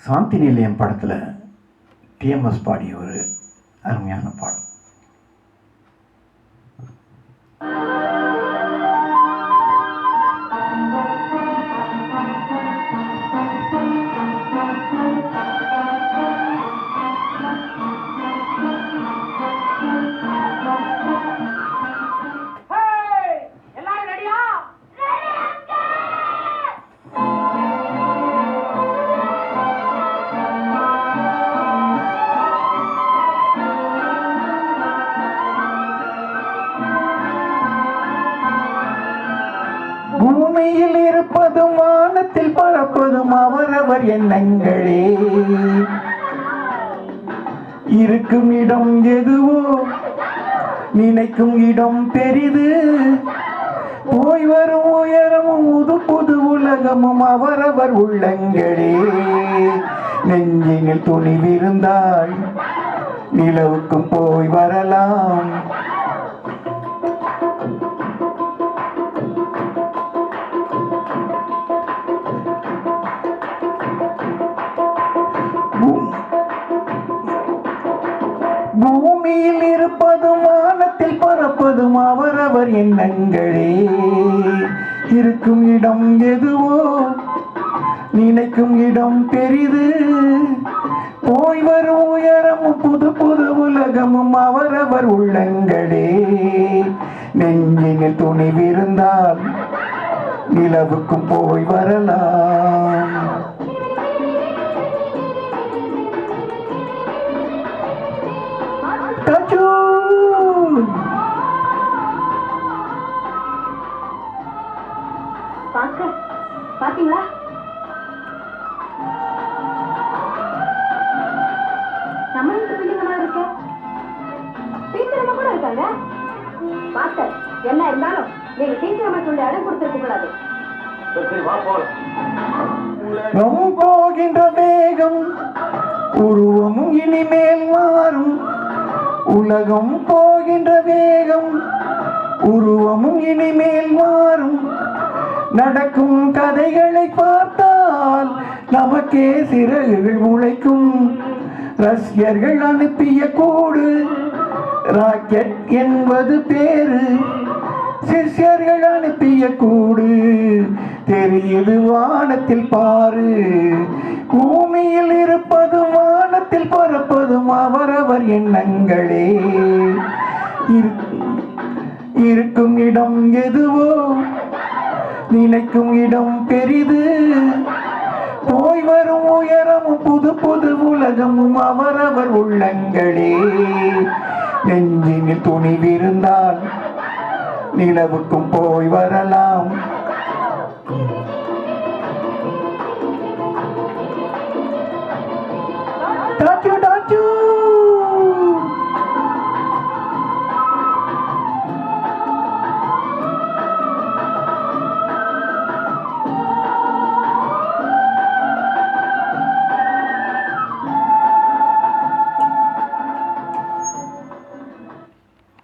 சாந்தி நிலையம் படத்தில் டிஎம்எஸ் பாடிய ஒரு அருமையான பாடல். பூமியில் இருப்பதும் வானத்தில் பறப்பதும் அவரவர் எண்ணங்களே. இருக்கும் இடம் எதுவோ நினைக்கும் இடம் பெரிது. போய் வரும் உயரமும் புது புது உலகமும் அவரவர் உள்ளங்களே. நெஞ்சினில் துணிவிருந்தால் நிலவுக்கும் போய் வரலாம். பூமியில் இருப்பதும் வானத்தில் பறப்பதும் அவரவர் எண்ணங்களே. இருக்கும் இடம் எதுவோ நினைக்கும் இடம் பெரிது. போய் வரும் உயரமும் புது புது உலகமும் அவரவர் உள்ளங்களே. நெஞ்சினில் துணிவிருந்தால் நிலவுக்கும் போய் வரலாம். பாத்தீங்களா? நம்ம வீட்டு பிள்ளைங்க இருக்க டீச்சர் கூட இருக்காங்க. பாஸ்டர், என்ன இருந்தாலும் நீங்க டீச்சர் சொல்லி இடம் கொடுத்திருக்க கூடாது. போகின்ற வேகம் உருவமும் இனிமேல் மாறும். உலகம் போகின்ற வேகம் உருவமும் இனிமேல் மாறும். நடக்கும் கதைகளை பார்த்தால் நமக்கே சிறகுகள் உழைக்கும். ரஷ்யர்கள் அனுப்பிய கூடு ராக்கெட் என்பது பேரு. சிஷ்யர்கள் அனுப்பிய கூடு தெரியுது வானத்தில் பாரு. பூமியில் இருப்பதும் வானத்தில் பறப்பதும் அவரவர் எண்ணங்களே. இருக்கும் இடம் எதுவோ நினைக்கும் இடம் பெரிது. போய் வரும் உயரமும் புது புது உலகமும் அவரவர் உள்ளங்களே. நெஞ்சினில் துணிவிருந்தால் நிலவுக்கும் போய் வரலாம்.